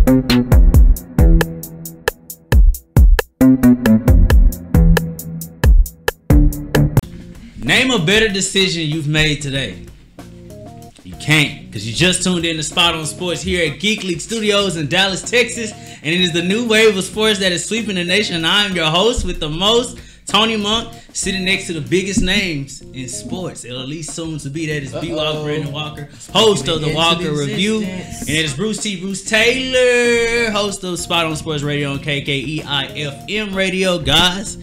Name a better decision you've made today. You can't, because you just tuned in to Spot on Sports here at Geek League Studios in Dallas, Texas. And it is the new wave of sports that is sweeping the nation. And I am your host with the most, Tony Monk, sitting next to the biggest names in sports. It'll at least soon to be that is B-Walk, Brandon Walker, host of the Walker Review. And it is Bruce Taylor, host of Spot on Sports Radio on KKEI-FM Radio. Guys,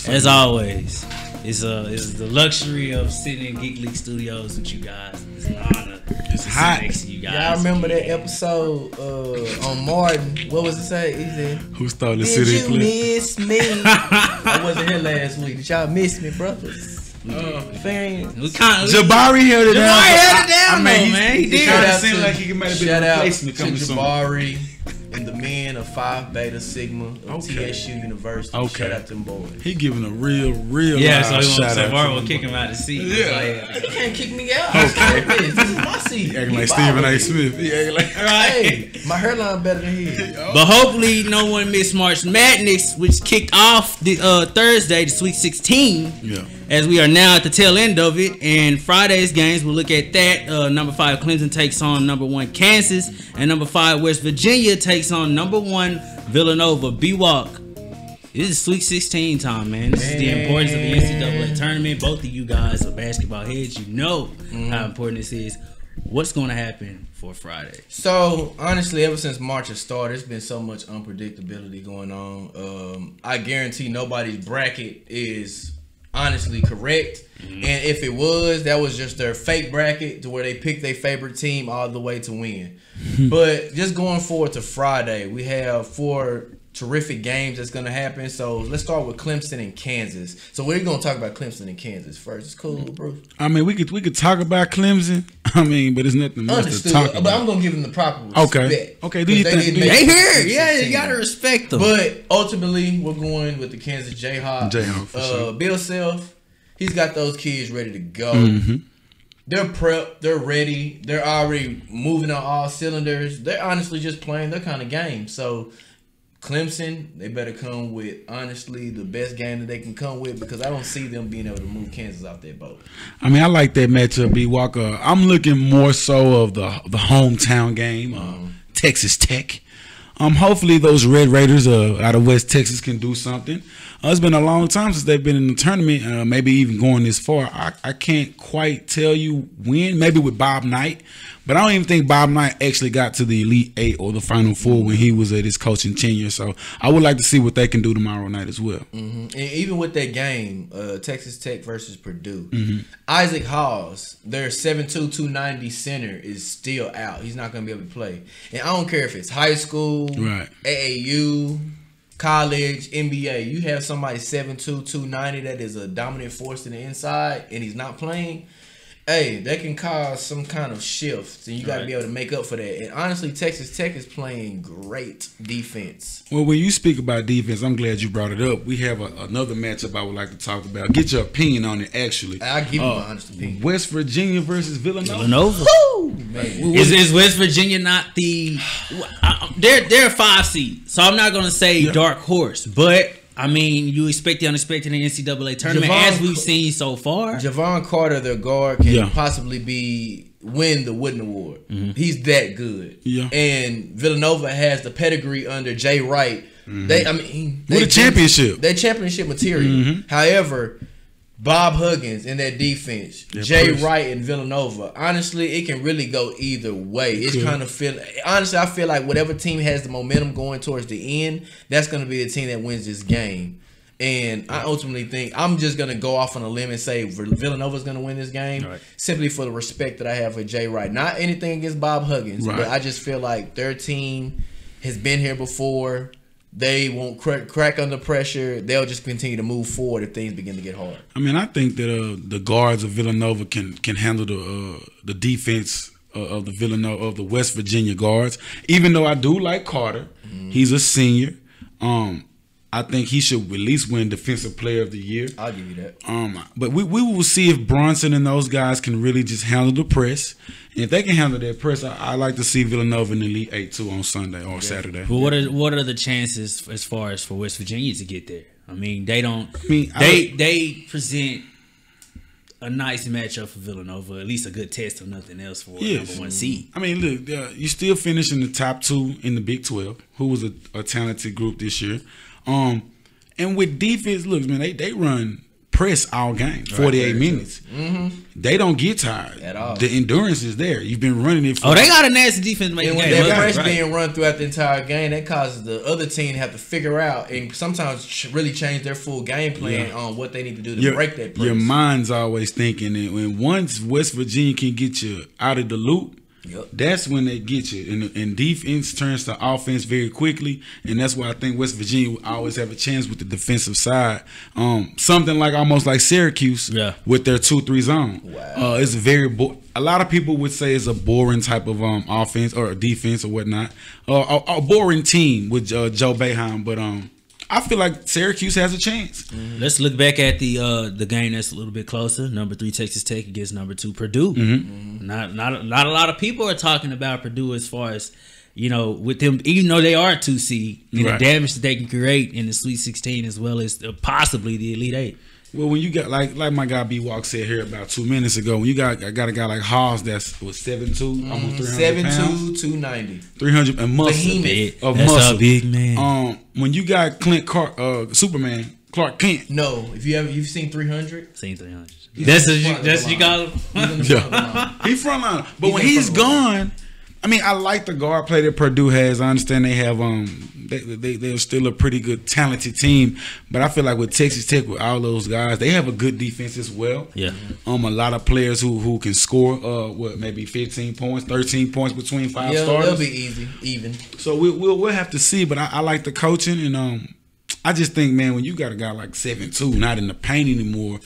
as always, it's the luxury of sitting in Geek League Studios with you guys. It's an honor. It's hot. Next to you guys. Y'all remember that episode on Martin? What was it say? He said, "Who stole the city?" Did you miss me? I wasn't here last week. Did y'all miss me, brothers? Fans. Jabari held it down. I mean, man. He did. It seemed like he might have been a replacement coming soon. Jabari and the men of Phi Beta Sigma of TSU University. Shout out to them boys. He giving a real so he shout out. Jabari will kick him out of the seat. Yeah. He can't kick me out. Okay. This is my seat. He acting like Stephen A. Smith. He acting like, hey, my hairline better than his. But hopefully no one missed March Madness, which kicked off the Thursday, the Sweet 16. Yeah. As we are now at the tail end of it, and Friday's games, we'll look at that. Number 5 Clemson takes on number 1 Kansas, and number 5 West Virginia takes on number 1 Villanova. B-Walk, this is Sweet 16 time, man. This is the importance of the NCAA tournament. Both of you guys are basketball heads. You know how important this is. What's going to happen for Friday? So, honestly, ever since March has started, there's been so much unpredictability going on. I guarantee nobody's bracket is honestly correct, and if it was, that was just their fake bracket to where they picked their favorite team all the way to win. But just going forward to Friday, we have 4 terrific games that's going to happen. So let's start with Clemson and Kansas. So we're going to talk about Clemson and Kansas first. It's cool, Bruce. I mean, we could talk about Clemson. I mean, but it's nothing much to talk about. But I'm going to give them the proper respect. Okay. Do you think they here? Yeah, you got to respect them. But ultimately, we're going with the Kansas Jayhawks. For sure. Bill Self, he's got those kids ready to go. They're prepped. They're ready. They're already moving on all cylinders. They're honestly just playing their kind of game. So Clemson, they better come with, honestly, the best game that they can come with, because I don't see them being able to move Kansas out their boat. I mean, I like that matchup, B. Walker. I'm looking more so of the hometown game, Texas Tech. Hopefully those Red Raiders out of West Texas can do something. It's been a long time since they've been in the tournament, maybe even going this far. I can't quite tell you when, maybe with Bob Knight. But I don't even think Bob Knight actually got to the Elite 8 or the Final 4 when he was at his coaching tenure. So I would like to see what they can do tomorrow night as well. And even with that game, Texas Tech versus Purdue, Isaac Hawes, their 7'2", 290 center, is still out. He's not going to be able to play. And I don't care if it's high school, AAU, college, NBA. You have somebody 7'2", 290 that is a dominant force in the inside, and he's not playing. Hey, that can cause some kind of shifts, and you got to be able to make up for that. And honestly, Texas Tech is playing great defense. Well, when you speak about defense, I'm glad you brought it up. We have another matchup I would like to talk about. Get your opinion on it, actually. I'll give you my honest opinion. West Virginia versus Villanova. Woo! Is West Virginia not the... They're a 5 seed, so I'm not going to say dark horse, but... I mean, you expect the unexpected in the NCAA tournament, as we've seen so far. Javon Carter, their guard, can possibly win the Wooden Award. He's that good. And Villanova has the pedigree under Jay Wright. They with a championship. They're championship material. However, Bob Huggins in that defense, Jay Wright and Villanova, honestly, it can really go either way. It's kind of honestly, I feel like whatever team has the momentum going towards the end, that's going to be the team that wins this game. And I ultimately think I'm just going to go off on a limb and say Villanova's going to win this game simply for the respect that I have for Jay Wright. Not anything against Bob Huggins, but I just feel like their team has been here before. They won't crack under pressure. They'll just continue to move forward if things begin to get hard. I mean, I think that the guards of Villanova can handle the defense of the West Virginia guards. Even though I do like Carter, he's a senior. I think he should at least win Defensive Player of the Year. I'll give you that. But we will see if Bronson and those guys can really just handle the press. And if they can handle that press, I like to see Villanova in the Elite 8 too on Sunday or Saturday. But what are the chances as far as for West Virginia to get there? I mean, they don't. They present a nice matchup for Villanova, at least a good test of nothing else for number 1 seed. I mean, look, you still finish in the top 2 in the Big 12, who was a talented group this year. And with defense, look, man, they run press all game, 48 minutes. Mm-hmm. They don't get tired at all. The endurance is there. You've been running it for. Oh, they got a nasty defense. And when that press being run throughout the entire game, that causes the other team to have to figure out and sometimes really change their full game plan on what they need to do to break that press. Your mind's always thinking that when once West Virginia can get you out of the loop, that's when they get you. And defense turns to offense very quickly, and that's why I think West Virginia will always have a chance with the defensive side. Something like almost like Syracuse with their 2-3 zone. Wow. It's a lot of people would say it's a boring type of offense or defense or whatnot. A boring team with Joe Boeheim, but I feel like Syracuse has a chance. Mm-hmm. Let's look back at the game that's a little bit closer. Number 3 Texas Tech against number 2 Purdue. Mm-hmm. Not a lot of people are talking about Purdue as far as, you know, with them, even though they are a 2 seed, and the damage that they can create in the Sweet 16 as well as possibly the Elite 8. Well, when you got like my guy B Walk said here about 2 minutes ago, when you got a guy like Haas that's 7'2", almost 300 pounds, 7'2", 290, 300 and muscle of muscle. A big man. When you got Superman Clark Kent. No, if you've seen 300, seen 300. That's what you call him. He's frontliner, but when he's gone. I mean, I like the guard play that Purdue has. I understand they have they're still a pretty good talented team, but I feel like with Texas Tech, with all those guys, they have a good defense as well. Yeah. A lot of players who can score maybe 15 points, 13 points between 5 starters. Yeah, they'll be easy, even. So we'll have to see, but I like the coaching, and I just think, man, when you got a guy like 7'2", not in the paint anymore.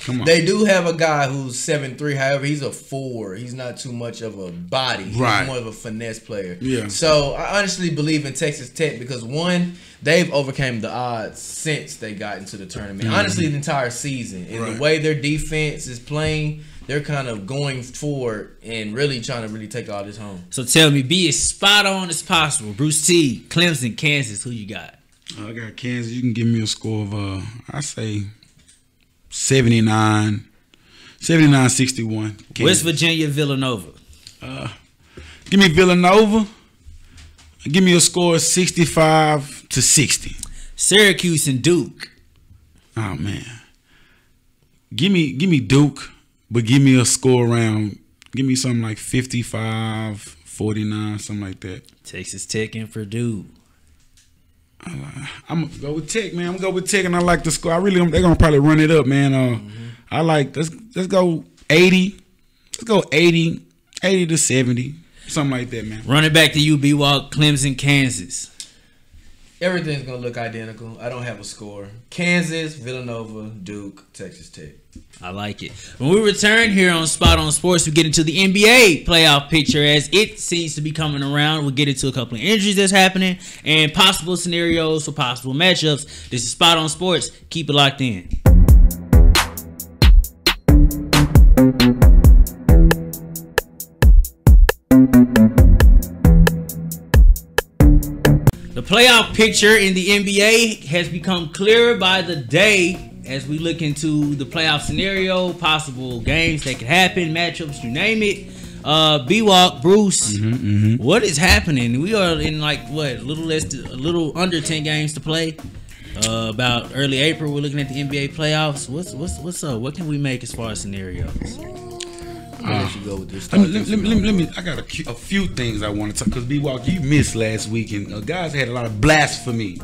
Come on. They do have a guy who's 7'3", however, he's a 4. He's not too much of a body. He's more of a finesse player. Yeah. So I honestly believe in Texas Tech because, one, they've overcame the odds since they got into the tournament. Honestly, the entire season. And the way their defense is playing, they're kind of going forward and really trying to take all this home. So tell me, be as spot on as possible. Bruce T, Clemson, Kansas, who you got? I got Kansas. You can give me a score of, I say, 79-61. West Virginia, Villanova. Give me Villanova. Give me a score of 65-60. Syracuse and Duke. Oh man. Give me Duke, but give me a score around. Give me something like 55-49, something like that. Texas Tech and Purdue. I'm gonna go with Tech, man. I'm gonna go with Tech, and I like the score. They're gonna probably run it up, man. I like let's go 80. Let's go 80-70, something like that, man. Run it back to you, B Walk. Clemson, Kansas. Everything's gonna look identical. I don't have a score. Kansas, Villanova, Duke, Texas Tech. I like it. When we return here on Spot on Sports, we get into the NBA playoff picture as it seems to be coming around. We'll get into a couple of injuries that's happening and possible scenarios for possible matchups. This is Spot on Sports. Keep it locked in. The playoff picture in the NBA has become clearer by the day as we look into the playoff scenario, possible games that could happen, matchups, you name it. B-Walk, Bruce, what is happening? We are in a little under 10 games to play. About early April, we're looking at the NBA playoffs. What's up? What can we make as far as scenarios? Let you go with this. Let me. I got a few things I want to talk because B-Walk, you missed last week and guys had a lot of blasphemy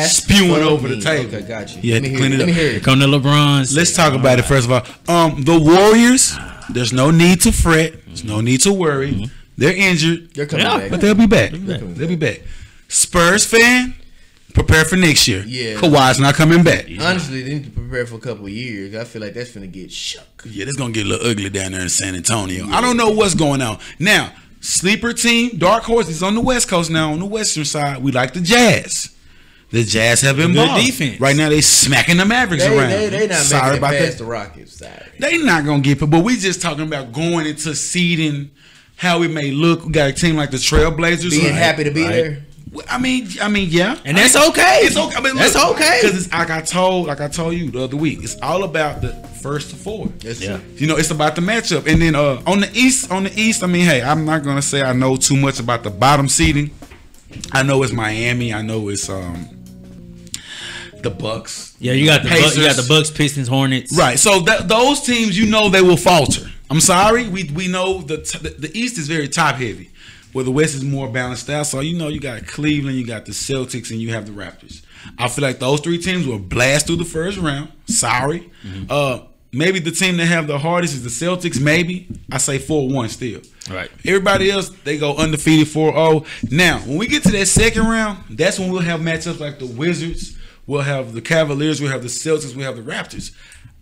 spewing over the table. Okay, got you. You had to clean it up. Here come the LeBrons. Let's talk about it first of all. The Warriors. There's no need to fret. There's no need to worry. They're injured. They're coming back, but they'll be back. They'll be back. Spurs fan, prepare for next year. Yeah. Kawhi's not coming back. Honestly, they need to prepare for a couple of years. I feel like that's finna get shook. Yeah, it's gonna get a little ugly down there in San Antonio. I don't know what's going on. Now, sleeper team, dark horse is on the West Coast now. On the Western side, we like the Jazz. The Jazz have been Good balling. defense. Right now they smacking the Mavericks around. They not Sorry making it about past that. the Rockets. Sorry. They not gonna get it, but we just talking about going into seeding, how it may look. We got a team like the Trailblazers Being happy to be there. I mean, yeah, And that's okay. It's okay. I mean, That's okay. because it's like I told you the other week. It's all about the first to four. That's Yeah. true. You know, it's about the matchup. And then on the East, I mean, hey, I'm not gonna say I know too much about the bottom seeding. I know it's Miami. I know it's the Bucks. Yeah, you got the Pacers. you got the Bucks, Pistons, Hornets. Right. So those teams, you know, they will falter. I'm sorry. We know the East is very top heavy, where the West is more balanced out. So you know, you got Cleveland, you got the Celtics, and you have the Raptors. I feel like those three teams will blast through the first round. Sorry. Maybe the team that have the hardest is the Celtics. Maybe I say 4-1 still. Right. Everybody else, they go undefeated 4-0. Now, when we get to that second round, that's when we'll have matchups like the Wizards. We'll have the Cavaliers. We'll have the Celtics. We'll have the Raptors.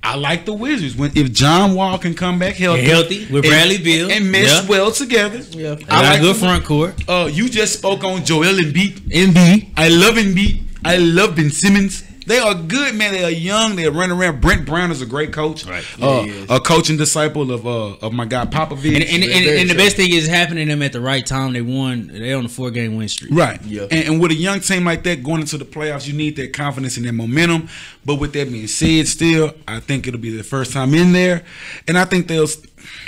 I like the Wizards. If John Wall can come back healthy with Bradley Beal and mesh well together. Yeah. I like good front court. You just spoke on Joel Embiid. Embiid. I love Embiid. I love Ben Simmons. They are good, man. They are young. They run around. Brent Brown is a great coach. Right. A coaching disciple of my guy Popovich. And the best thing is happening to them at the right time. They won. They're on a 4-game win streak. Right. Yeah. And with a young team like that going into the playoffs, you need that confidence and that momentum. But with that being said, still, I think it'll be their first time in there. And I think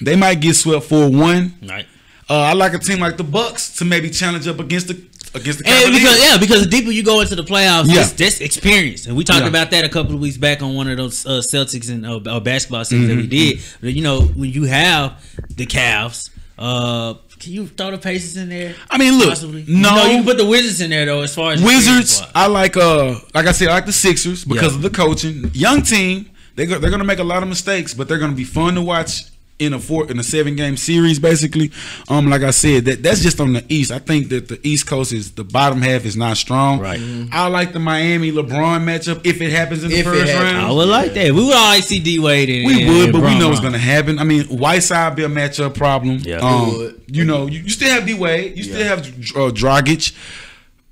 they might get swept 4-1. Right. I like a team like the Bucks to maybe challenge up against the And Cavaliers. because the deeper you go into the playoffs, Yeah. that's experience. And we talked Yeah. about that a couple of weeks back on one of those Celtics and basketball series that we did. But, you know, when you have the Cavs, can you throw the Pacers in there? I mean, look, Possibly? no. You can put the Wizards in there though, as far as Wizards, experience-wise. I like I said, I like the Sixers because of the coaching. Young team, they're going to make a lot of mistakes, but they're going to be fun to watch in a 7-game series, basically. Like I said, that's just on the East. I think that the East Coast the bottom half is not strong. Right. I like the Miami LeBron matchup if it happens in the first round. I would like that. We would always see D Wade and We would, but we Bron know it's Bron. going to happen. I mean, Whiteside be a matchup problem. Yeah. You know, you still have D Wade, you still have Dragic,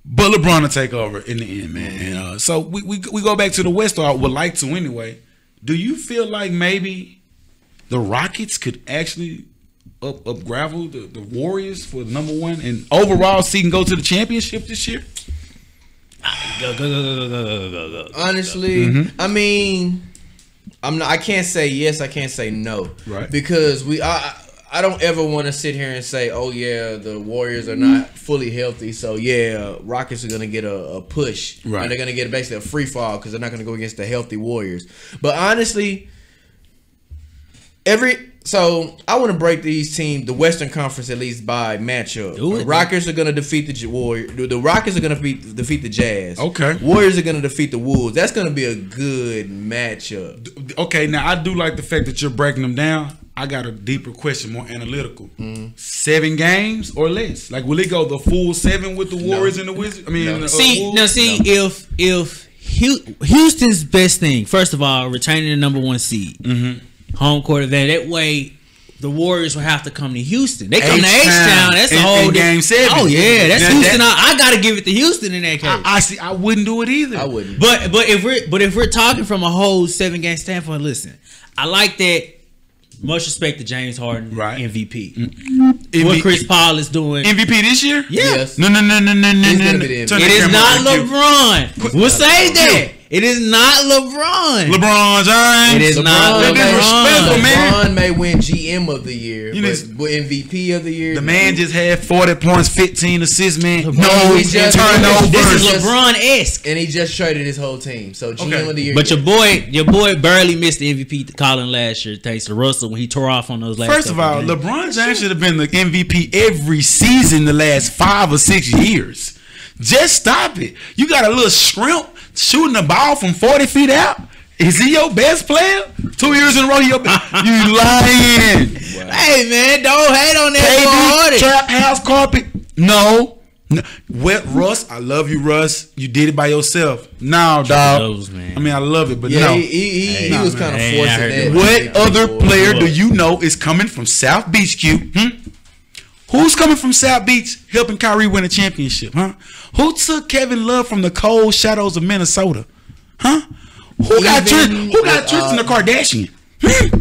but LeBron will take over in the end, man. And, so we go back to the West, or I would like to anyway. Do you feel like maybe the Rockets could actually up gravel the Warriors for the number one and overall seed and go to the championship this year? Go. Honestly, I mean, I can't say yes. I can't say no. Right. Because I don't ever want to sit here and say, oh yeah, the Warriors are not fully healthy, so yeah, Rockets are gonna get a push. Right. And they're gonna get basically a free fall because they're not gonna go against the healthy Warriors. But honestly, so I want to break these teams, the Western Conference at least, by matchup. Do it. The Rockets are going to defeat the Warriors. The Rockets are going to defeat the Jazz. Okay. Warriors are going to defeat the Wolves. That's going to be a good matchup. Okay, now I do like the fact that you're breaking them down. I got a deeper question, more analytical. 7 games or less? Like, will it go the full 7 with the Warriors and the Wizards? I mean, No. Wolves? If Houston's best thing, first of all, retaining the number 1 seed, home court advantage. That way, the Warriors will have to come to Houston. They come to H-Town. That's a whole game 7. Oh yeah, that's Now Houston. I gotta give it to Houston in that case. I see. I wouldn't do it either. I wouldn't. But if we're talking from a whole 7-game standpoint, listen, I like that. Much respect to James Harden, Right. MVP. What Chris Paul is doing. MVP this year? Yes. No. He's gonna be the It MVP. Turn is that not camera on, Q. LeBron. We'll say that. It is not LeBron. LeBron James. It is not That disrespectful, LeBron. man. LeBron may win GM of the year, You but need- MVP of the year. The man just had 40 points, 15 assists, man. LeBron, No he's just- turnovers. This is Just- LeBron-esque. and he just traded his whole team. So GM Okay. of the year. But your boy barely missed the MVP calling last year thanks to Russell when he tore off on those last First of all, couple games. LeBron James should have been the MVP every season the last 5 or 6 years. Just stop it. You got a little shrimp shooting the ball from 40 feet out. Is he your best player? 2 years in a row, you lying. Hey man, don't hate on that KD, boy. trap house carpet. No. Wet Russ, I love you, Russ. You did it by yourself. No, dog. knows, man. I mean, I love it, but yeah, no. he Nah, was man. kind of Hey, I forcing heard that. that. What other player do you know is coming from South Beach, Q? Who's coming from South Beach helping Kyrie win a championship, huh? Who took Kevin Love from the cold shadows of Minnesota, huh? Who got Tristan the Kardashian?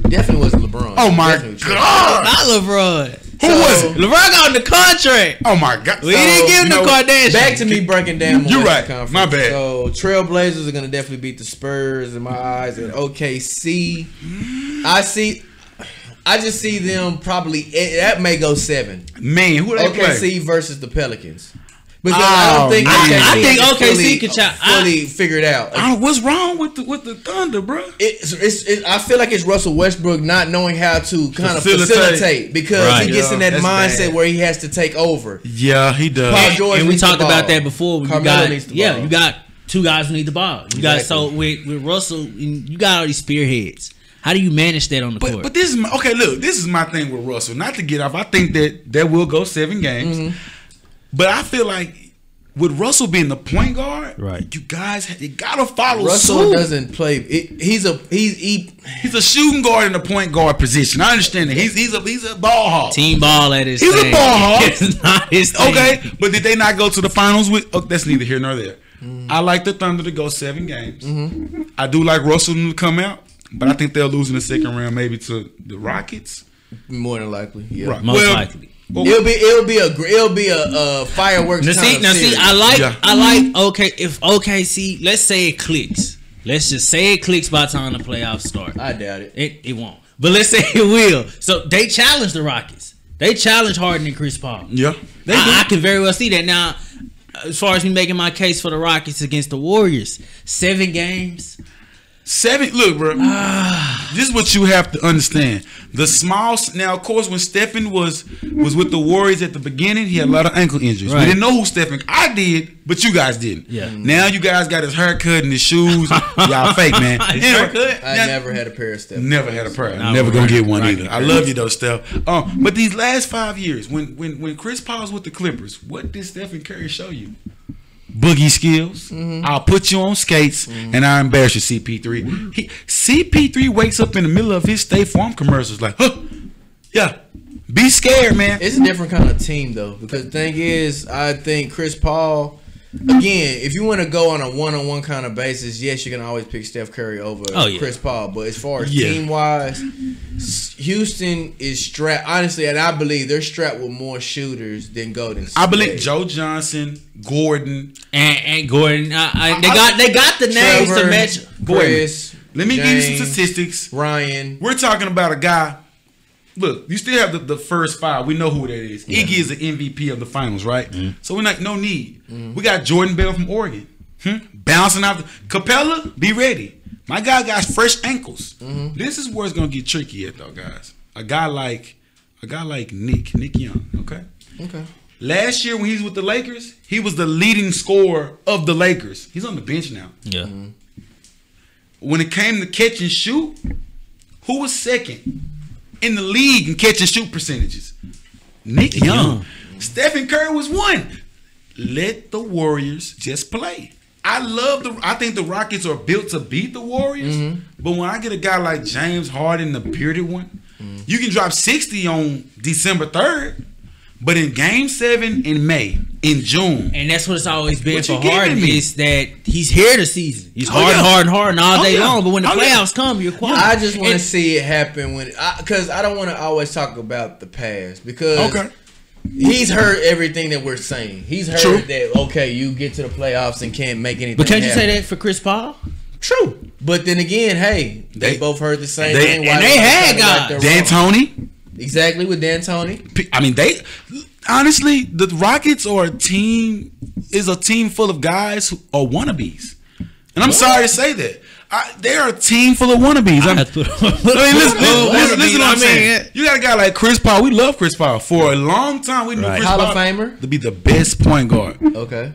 Definitely wasn't LeBron. Oh my God! Not LeBron. Who was it? LeBron got on the contract. Oh my God! We didn't give him the Kardashian. Back to me breaking down. You're right. Conference. My bad. So Trailblazers are gonna definitely beat the Spurs in my eyes, and OKC. I just see them probably. That may go 7. Man, who they play? OKC versus the Pelicans. Because I don't think I think OKC can fully figured out. What's wrong with the Thunder, bro? I feel like it's Russell Westbrook not knowing how to kind of facilitate because he gets in that mindset where he has to take over. Yeah, he does. Paul George and we talked about that before. Carmelo needs the ball. You got 2 guys who need the ball. You got with Russell, you got all these spearheads. How do you manage that on the court? But this is this is my thing with Russell. Not to get off, I think that will go 7 games. Mm-hmm. But I feel like with Russell being the point guard, right? You gotta follow Russell suit. Doesn't play. He's a shooting guard in the point guard position. I understand that. He's a ball hog. Team ball at his. He's a ball hog. It's not his thing. Okay, but did they not go to the finals with? Oh, that's neither here nor there. I like the Thunder to go 7 games. Mm-hmm. I do like Russell to come out, but I think they'll lose in the second round, maybe to the Rockets. More than likely, yeah. Right. Most likely. It'll be a fireworks. I like if OKC, let's say it clicks. Let's just say it clicks by the time the playoffs start. I doubt it. It won't. But let's say it will. So they challenge the Rockets. They challenge Harden and Chris Paul. Yeah. I can very well see that. Now, as far as me making my case for the Rockets against the Warriors, 7 games. 7. Look, bro. This is what you have to understand. The small. Now, of course, when Stephen was with the Warriors at the beginning, he had a lot of ankle injuries. Right. We didn't know who Stephen. I did, but you guys didn't. Yeah. Now you guys got his haircut and his shoes. Y'all fake, man. Haircut? I never had a pair of Stephen. Never had a pair. Never gonna get one either. I love you though, Steph. But these last 5 years, when Chris Paul's with the Clippers, what did Stephen Curry show you? Boogie skills. Mm-hmm. I'll put you on skates and I'll embarrass you, CP3. CP3 wakes up in the middle of his State Farm commercials like, yeah, be scared, man. It's a different kind of team though, because the thing is, I think Chris Paul. Again, if you want to go on a one-on-one kind of basis, yes, you can always pick Steph Curry over Chris Paul. But as far as team-wise, Houston is strapped. Honestly, and I believe they're strapped with more shooters than Golden State. I believe Joe Johnson, Gordon, and Gordon. They got the names Trevor, to match. Chris, let me James, give you some statistics. Ryan. We're talking about a guy. Look, you still have the first 5. We know who that is. Yeah. Iggy is the MVP of the finals, right? Mm-hmm. So we're no need. Mm-hmm. We got Jordan Bell from Oregon. Bouncing out. Capella, be ready. My guy got fresh ankles. Mm-hmm. This is where it's gonna get tricky at though, guys. A guy like Nick Young, okay? Okay. Last year when he was with the Lakers, he was the leading scorer of the Lakers. He's on the bench now. Yeah. Mm-hmm. When it came to catch and shoot, who was second in the league in catch and shoot percentages? Nick Young. Stephen Curry was 1. Let the Warriors just play. I think the Rockets are built to beat the Warriors. Mm-hmm. But when I get a guy like James Harden, the bearded one, you can drop 60 on December 3rd. But in Game 7 in May, in June. And that's what it's always been for Harden, is that he's here this season. He's hard all day long. But when the playoffs come, you're quiet. I just want to see it happen because I don't want to always talk about the past. Because he's heard everything that we're saying. He's heard that, you get to the playoffs and can't make anything But can't you happen. say that for Chris Paul? True. But then again, hey, they both heard the same thing. And they had guys. D'Antoni. Exactly, with D'Antoni. I mean, honestly, the Rockets are a team full of guys who are wannabes. And I'm sorry to say that. They're a team full of wannabes. Listen to what I'm saying. You got a guy like Chris Paul. We love Chris Paul. For a long time, we knew Chris Hall Paul of Famer to be the best point guard. Okay.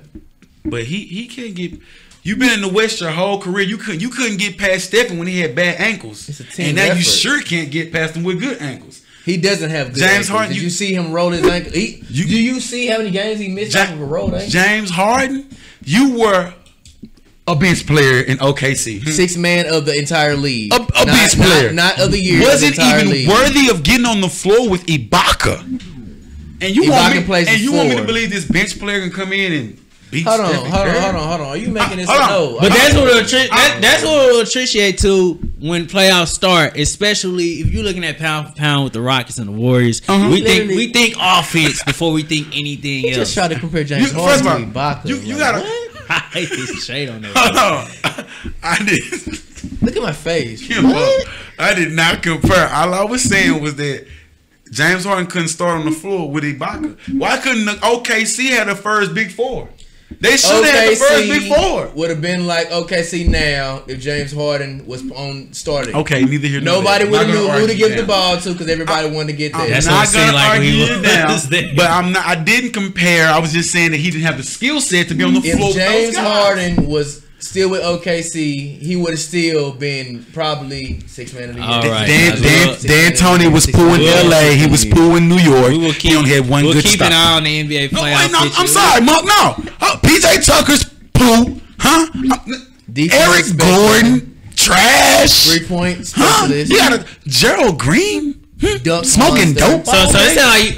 But he can't get... You've been in the West your whole career. You couldn't get past Stephen when he had bad ankles. It's a team and now effort. you sure can't get past him with good ankles. He doesn't have good James ankles. Harden. Did you see him roll his ankle? Do you see how many games he missed off of a rolled ankle? James Harden, you were a bench player in OKC. 6th man of the entire league. A bench player. Not of the year. Wasn't even worthy of getting on the floor with Ibaka. And you want me to to believe this bench player can come in and beat Hold on. Are you making this no? But that's what we'll appreciate too when playoffs start, especially if you're looking at pound for pound with the Rockets and the Warriors. We think offense before we think anything else. Just try to compare James Harden to Ibaka. You gotta. I hate this shade on that. Hold on. I did. Look at my face. I did not compare. All I was saying was that James Harden couldn't start on the floor with Ibaka. Why couldn't the OKC have the first big four? They should have had the first big four. Would have been like OKC now if James Harden was on starting. Okay, neither here nor Nobody there. would have knew who to give the ball to because everybody wanted to get there. I'm not gonna argue it down, but I'm not. I didn't compare. I was just saying that he didn't have the skill set to be on the floor. If James Harden was still with OKC, he would have still been probably 6 man of the year. All right. Dan Tony was pooing LA. He was pooing New York. He only had one good stop. We'll keep an eye on the NBA playoffs. No, I'm sorry, Monk. No. PJ Tucker's poo. Huh? Eric Gordon. Trash. 3-point specialist. You got a Gerald Green. Smoking dope. So it sounds like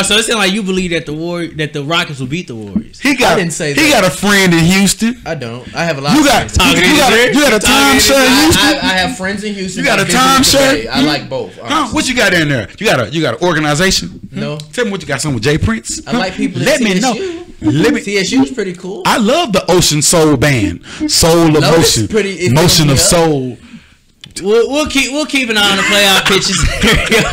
So it sounds like you believe that the Rockets will beat the Warriors. I didn't say that. He got a friend in Houston. I don't. I have a lot. You got a timeshare in Houston. I have friends in Houston. You got a timeshare. I like both. What you got in there? You got an organization? No. Tell me what you got. Something with Jay Prince? I like people. Let me know. TSU is pretty cool. I love the Ocean Soul Band. Soul of Motion. Motion of Soul. We'll keep an eye on the playoff pitches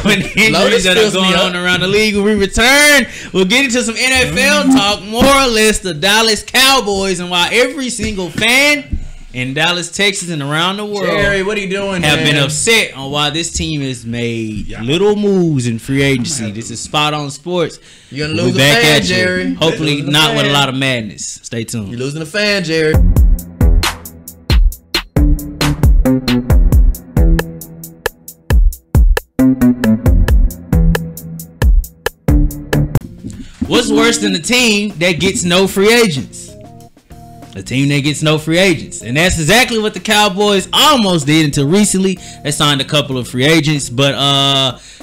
and injuries that are going on around the league. When we return, we'll get into some NFL talk, more or less the Dallas Cowboys, and why every single fan in Dallas, Texas, and around the world, Jerry, what are you doing? Have been upset on why this team has made little moves in free agency. This is Spot On Sports. You're gonna lose a fan, Jerry. Hopefully not with a lot of madness. Stay tuned. You're losing a fan, Jerry. What's worse than a team that gets no free agents? A team that gets no free agents. And that's exactly what the Cowboys almost did until recently. They signed a couple of free agents. But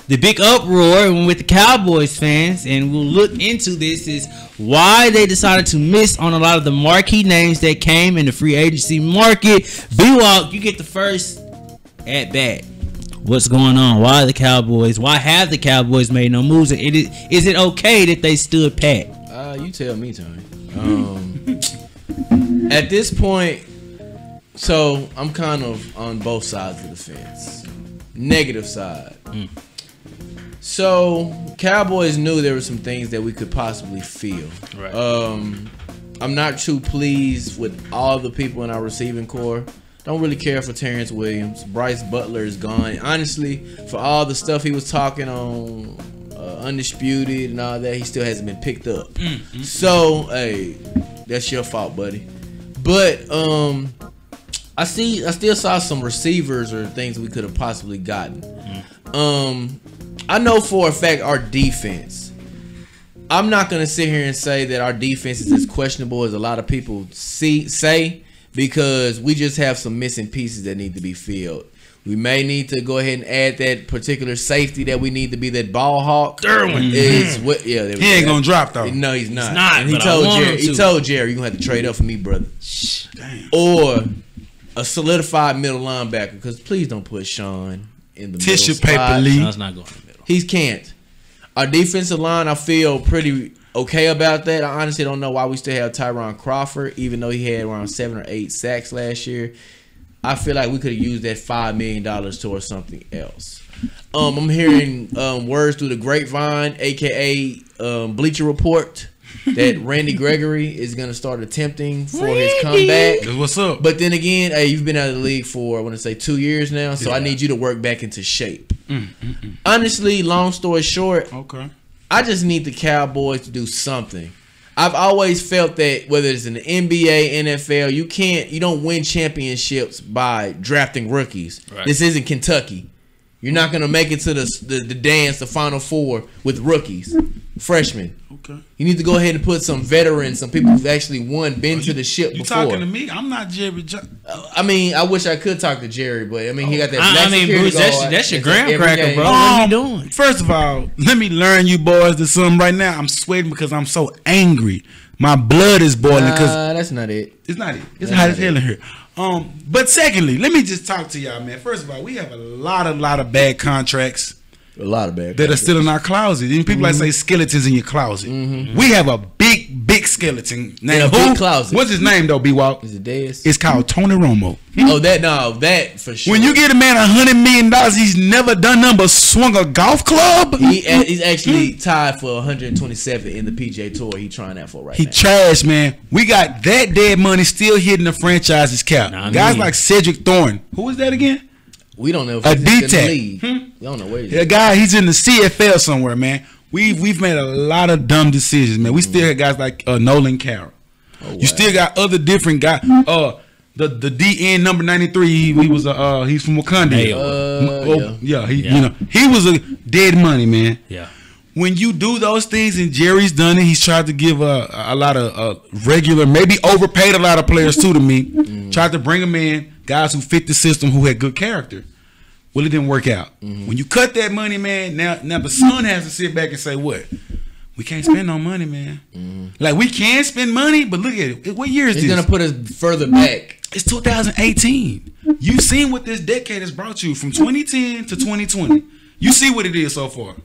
the big uproar with the Cowboys fans, and we'll look into this, is why they decided to miss on a lot of the marquee names that came in the free agency market. B-Walk, you get the first at bat. What's going on? Why have the Cowboys made no moves? And is it okay that they stood pat? You tell me, Tony. At this point, so I'm kind of on both sides of the fence. Negative side. So Cowboys knew there were some things that we could possibly feel. Right. I'm not too pleased with all the people in our receiving corps. Don't really care for Terrence Williams. Bryce Butler is gone. Honestly, for all the stuff he was talking on Undisputed and all that, he still hasn't been picked up. So, hey, that's your fault, buddy. But I still saw some receivers or things we could have possibly gotten. I know for a fact our defense. I'm not gonna sit here and say that our defense is as questionable as a lot of people say. Because we just have some missing pieces that need to be filled. We may need to go ahead and add that particular safety that we need to be that ball hawk. Derwin is what? Yeah, he ain't gonna drop though. No, he's not. He's not. And he told Jerry, you're gonna have to trade up for me, brother. Damn. Or a solidified middle linebacker. Because please don't put Sean in the tissue middle paper spot. league. Sean's not going in the middle. He can't. Our defensive line, I feel pretty okay about that. I honestly don't know why we still have Tyron Crawford, even though he had around 7 or 8 sacks last year. I feel like we could have used that $5 million towards something else. I'm hearing words through the grapevine, aka Bleacher Report, that Randy Gregory is going to start attempting for his comeback. What's up? But then again, hey, you've been out of the league for, I want to say, 2 years now, so I need you to work back into shape. Honestly, long story short, okay, I just need the Cowboys to do something. I've always felt that whether it's in the NBA, NFL, you don't win championships by drafting rookies. Right. This isn't Kentucky. You're not gonna make it to the dance, the Final Four with rookies, freshmen. Okay. You need to go ahead and put some veterans, some people who've actually been to the ship you before. talking to me? I'm not Jerry Jones. I mean, I wish I could talk to Jerry, but I mean, he got that black I mean, security Bruce, guard that's your that's at graham every cracker, game. bro. What you doing? First of all, let me learn you boys to something right now. I'm sweating because I'm so angry. My blood is boiling because That's not it. it's not it. It's That's hot not as hell in here. But secondly, let me just talk to y'all, man. First of all, we have a lot of bad contracts A lot of bad that are still in our closet. And people like say skeletons in your closet. We have a big skeleton named big closet. What's his name though, B-Walk? Is it Dez? It's called Tony Romo. That for sure. When you get a man $100 million, he's never done nothing but swung a golf club. He's actually tied for 127 in the PGA Tour. He trying that for right He now. trash, man. We got that dead money still hitting the franchise's cap. Guys like Cedric Thorne. Who is that again? We don't know if A he's in the D-Tech. league. We don't know where he's A guy, he's in the CFL somewhere, man. We've made a lot of dumb decisions, man. We still have guys like Nolan Carroll. Oh, wow. You still got other different guys. The DN number 93. He's from Wakanda. He was a dead money, man. Yeah. When you do those things, and Jerry's done it, he's tried to give a lot of regular, maybe overpaid a lot of players too to me. Tried to bring them in, guys who fit the system, who had good character. Well, it didn't work out. When you cut that money, man, now the son has to sit back and say, what? We can't spend no money, man. Like, we can spend money, but look at it. What year is this? He's going to put us further back. It's 2018. You've seen what this decade has brought you from 2010 to 2020. You see what it is so far.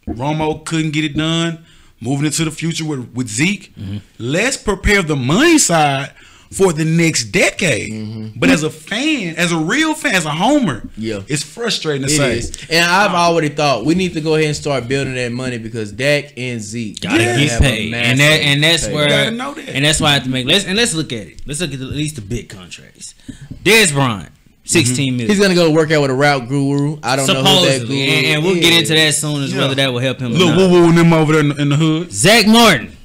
Romo couldn't get it done. Moving into the future with Zeke. Let's prepare the money side for the next decade. But as a fan, as a real fan, as a homer, it's frustrating to say. Is. And I've already thought we need to go ahead and start building that money because Dak and Zeke gotta get paid, and that's where, and that's why I have to make. Let's look at it. Let's look at at least the big contracts. Dez Bryant, 16 million. He's gonna go work out with a route guru. I don't know who that guru and we'll get into that soon as whether that will help him. Little woo woo and them over there in the hood. Zach Martin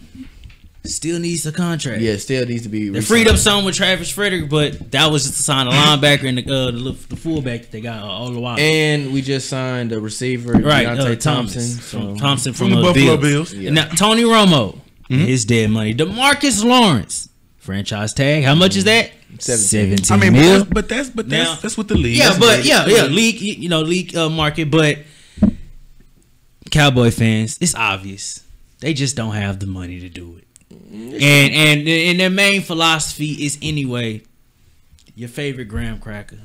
still needs a contract. Yeah, still needs to be. They freed up some with Travis Frederick, but that was just to sign a linebacker and the fullback that they got all the while. And we just signed a receiver, right? Deontay Thompson from the Buffalo Bills. Yeah. Now Tony Romo, his dead money. DeMarcus Lawrence, franchise tag. How much is that? 17 I mean, mil. but that's what the league. Yeah, but league market. But Cowboy fans, it's obvious they just don't have the money to do it. And their main philosophy is anyway, your favorite graham cracker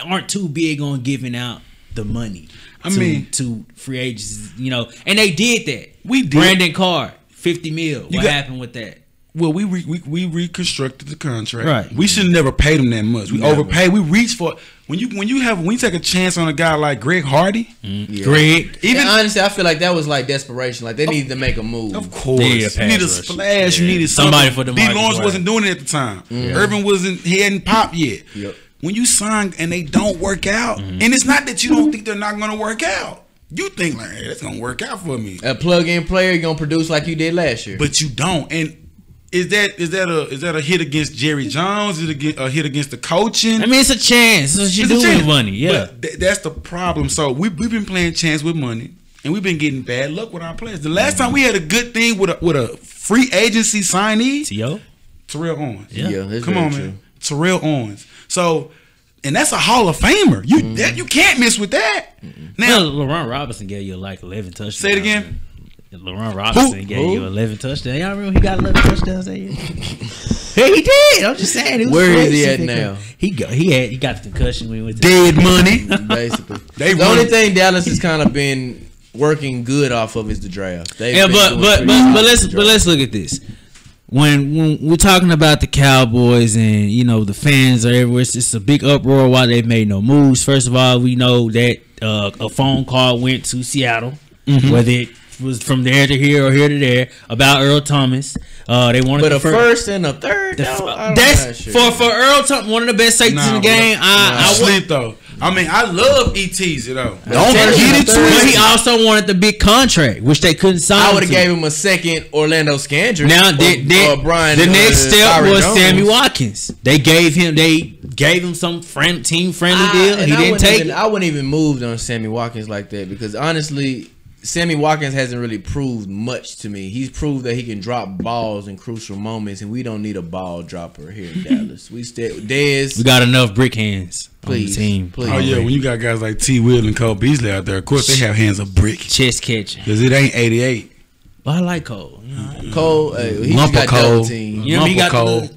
aren't too big on giving out the money. To free agents, and they did that. We did. Brandon Carr, 50 mil. What happened with that? Well, we reconstructed the contract. Right. We should never paid him that much. We overpaid. We reached for when you take a chance on a guy like Greg Hardy. Greg, even honestly, I feel like that was like desperation. Like they needed to make a move. Of course, you need a splash. You needed somebody for the. D. Lawrence wasn't doing it at the time. Irvin wasn't. He hadn't popped yet. When you sign and they don't work out, and it's not that you don't think they're not going to work out. You think like, hey, that's going to work out for me. A plug-in player going to produce like you did last year, but you don't. And is that a hit against Jerry Jones? Is it a hit against the coaching? I mean, it's a chance. It's what you do with money. Yeah, but that's the problem. So we've been playing chance with money, and we've been getting bad luck with our players. The last time we had a good thing with a free agency signee, Terrell Owens. Yeah, come on, man, Terrell Owens. So, and that's a Hall of Famer. You can't miss with that. Now, LaRon Robinson gave you like 11 touchdowns. Say it again. LaRon Robinson gave you 11 touchdowns. Y'all remember he got 11 touchdowns that year? Hey, he did. I'm just saying. Where is he at now? He got the concussion when he went to dead money. Basically, the only thing Dallas has kind of been working good off of is the draft. But let's look at this. When we're talking about the Cowboys and the fans are everywhere, it's just a big uproar why they've made no moves. First of all, we know that a phone call went to Seattle, whether it was from there to here or here to there about Earl Thomas. They wanted, but a first and a third. That's for Earl Thomas, one of the best safeties in the game. I sleep though. I mean, I love ETs, Don't get it twisted. But he also wanted the big contract, which they couldn't sign. I would have gave him a second Orlando Scandrick. Now, the next step was Sammy Watkins. They gave him some team friendly deal. He didn't take it. I wouldn't even moved on Sammy Watkins like that because honestly, Sammy Watkins hasn't really proved much to me. He's proved that he can drop balls in crucial moments, and we don't need a ball dropper here in Dallas. We got enough brick hands on the please, team. please. Oh yeah, when you got guys like T. Will and Cole Beasley out there, of course they have hands of brick. Chest catching. Because it ain't 88. But I like Cole. You know, Cole, he Lump just of got double Cole. team. You know, he got Cole. the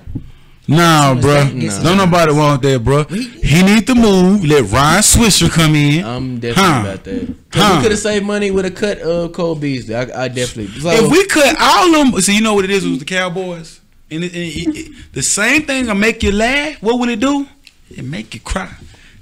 Nah, bro. Nah. Don't nobody want that, bro. He need to move. Let Ryan Swisher come in. I'm definitely about that. We could have saved money with a cut of Cole Beasley. I definitely. So, If we cut all of them, so you know what it is with the Cowboys? And the same thing will make you laugh. What will it do? It make you cry.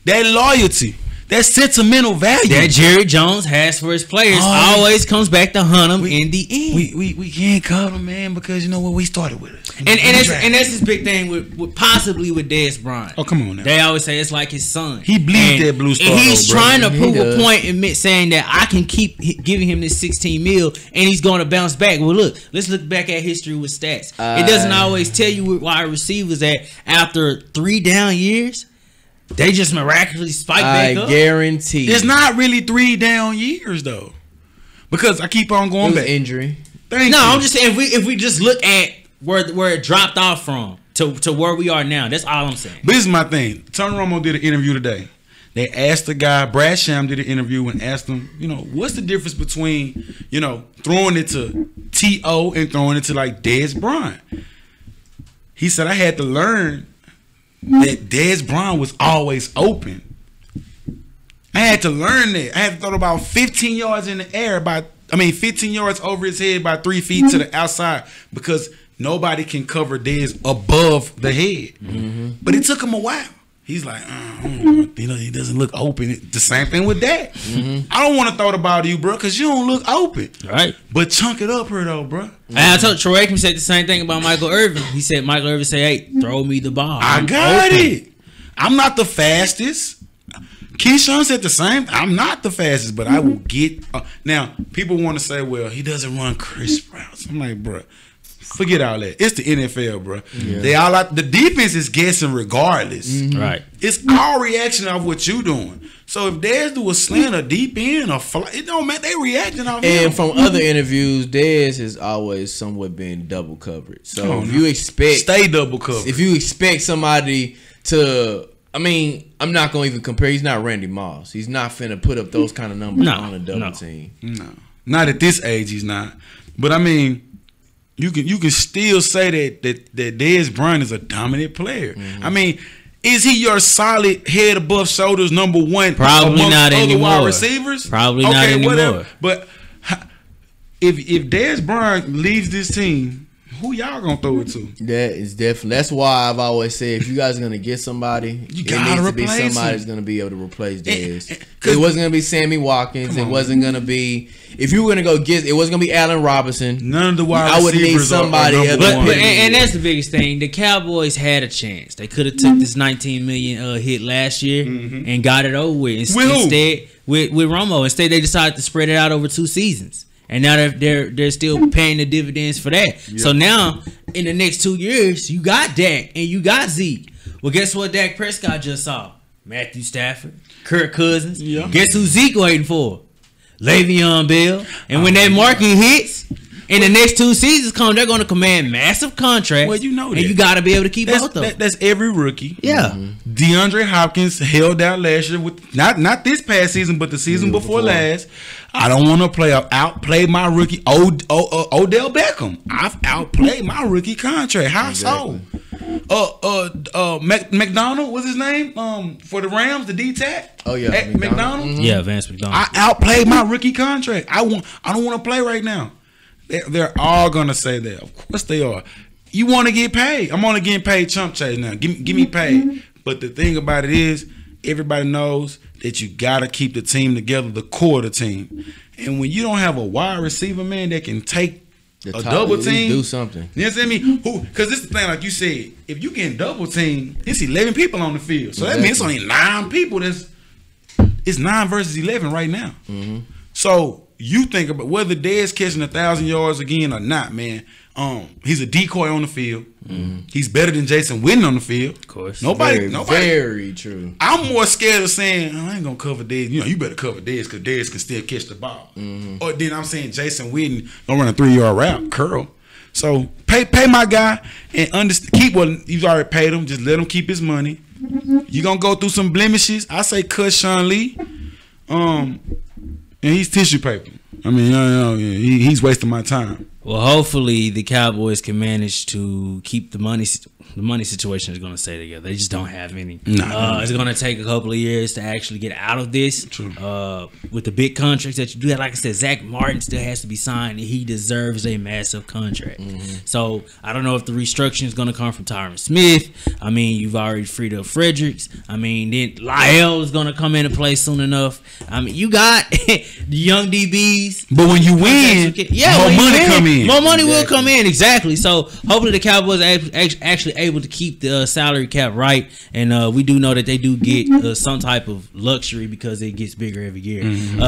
That loyalty. That sentimental value. that Jerry Jones has for his players always comes back to hunt them in the end. We can't cut them, man, because you know what, we started with it. And that's his big thing with possibly with Dez Bryant. Oh, come on now. They always say it's like his son. He bleeds that blue star, and he's though, bro. trying to He prove does. a point and saying that I can keep giving him this 16 mil and he's going to bounce back. Well, look, let's look back at history with stats. It doesn't always tell you where wide receivers at after 3 down years. They just miraculously spike back up. I guarantee. It's not really 3 down years though, because I keep on It going was back. injury. Thank No, you. I'm just saying if we just look at where it dropped off from to where we are now. That's all I'm saying. But this is my thing. Tony Romo did an interview today. They asked the guy, Brad Sham did an interview and asked him, you know, what's the difference between, you know, throwing it to T.O. and throwing it to like Dez Bryant? He said, I had to learn that Dez Bryant was always open. I had to learn that. I had to throw about 15 yards in the air 15 yards over his head by 3 feet to the outside because nobody can cover Dez above the head. Mm-hmm. But it took him a while. He's like, you know, he doesn't look open. The same thing with that. Mm-hmm. I don't want to throw the ball to you, bro, because you don't look open. Right. But chunk it up here, though, bro. And I told Troy Aikman said the same thing about Michael Irvin. He said Michael Irvin said, "Hey, throw me the ball. I I'm got open." it. I'm not the fastest. Keyshawn said the same. I'm not the fastest, but I will get. Now, people want to say, well, he doesn't run crisp routes. I'm like, bro, forget all that. It's the NFL, bro. Yeah. They all the defense is guessing regardless. Mm-hmm. Right. It's all reaction of what you doing. So if Dez do a slant, a deep end, or fly, it don't matter. They reacting off him. And from other interviews, Dez has always somewhat been double covered. So if you expect stay double covered. If you expect somebody to, I mean, I'm not gonna even compare. He's not Randy Moss. He's not finna put up those kind of numbers on a double team. No, not at this age. He's not. But I mean, you can still say that Dez Bryant is a dominant player. Mm-hmm. I mean, is he your solid head above shoulders number one? Probably not other anymore. Wide receivers? Probably not anymore. Whatever. But if Dez Bryant leaves this team, who y'all gonna throw it to? That is definitely. That's why I've always said if you guys are gonna get somebody, you it gotta needs to be replace somebody him. that's gonna be able to replace Dez. It wasn't gonna be Sammy Watkins. It wasn't gonna be. If you were gonna go get, it wasn't gonna be Allen Robinson. None of the wide I would need receivers somebody are number else. one. But and that's the biggest thing. The Cowboys had a chance. They could have took this 19 million hit last year and got it over with. Instead, with Romo. Instead, they decided to spread it out over 2 seasons. And now they're still paying the dividends for that. Yep. So now, in the next 2 years, you got Dak and you got Zeke. Well, guess what Dak Prescott just saw? Matthew Stafford, Kirk Cousins. Yeah. Guess who Zeke waiting for? Le'Veon Bell. And when that market hits, in the next 2 seasons come, they're going to command massive contracts. Well, you know that. And you got to be able to keep both of them. That's every rookie. Yeah. Mm-hmm. DeAndre Hopkins held out last year with not this past season, but the season before last. I don't want to outplay my rookie Odell Beckham. I've outplayed my rookie contract. How so? McDonald, what's his name? For the Rams, the D-Tac. Oh yeah, McDonald. Mm-hmm. Yeah, Vance McDonald. I outplayed my rookie contract. I don't want to play right now. They're all gonna say that. Of course they are. You want to get paid. I'm only getting paid chump change now. Give me paid. But the thing about it is, everybody knows that you gotta keep the team together, the core of the team. And when you don't have a wide receiver, man, that can take a double team, do something. You know what I mean? Because this is the thing, like you said, if you get double team, it's 11 people on the field. So that means it's only 9 people. It's 9 versus 11 right now. Mm-hmm. So you think about whether Dez catching 1,000 yards again or not, man. He's a decoy on the field. He's better than Jason Witten on the field. Of course. Nobody. Very true. I'm more scared of saying, I ain't gonna cover Dez. You better cover Dez because Dez can still catch the ball. Or then I'm saying Jason Witten don't run a 3-yard route, curl. So pay my guy and keep what you've already paid him. Just let him keep his money. You gonna go through some blemishes. I say cut Sean Lee. And he's tissue paper. I mean, he's wasting my time. Well, hopefully the Cowboys can manage to keep the money situation is going to stay together. They just don't have any. It's going to take a couple of years to actually get out of this. True. With the big contracts that you do, like I said, Zach Martin still has to be signed. And he deserves a massive contract. So I don't know if the restructuring is going to come from Tyron Smith. I mean, you've already freed up Fredericks. I mean, then Lyle is going to come into play soon enough. I mean, you got the young DBs. But when you win, more money come in. More money will come in, exactly. So hopefully the Cowboys are actually able to keep the salary cap right, and we do know that they do get some type of luxury because it gets bigger every year.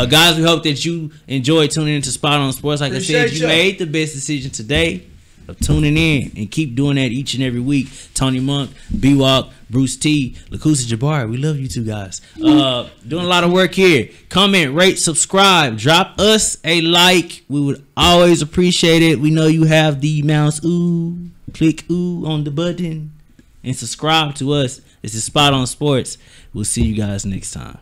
Guys, we hope that you enjoyed tuning into Spot on Sports. Like I said, you made the best decision today of tuning in, and keep doing that each and every week. Tony Monk, B-Walk, Bruce T, Lakusa Jabari, we love you two guys. Doing a lot of work here. Comment, rate, subscribe, drop us a like. We would always appreciate it. We know you have the mouse. Ooh, click ooh on the button and subscribe to us. This is Spot on Sports. We'll see you guys next time.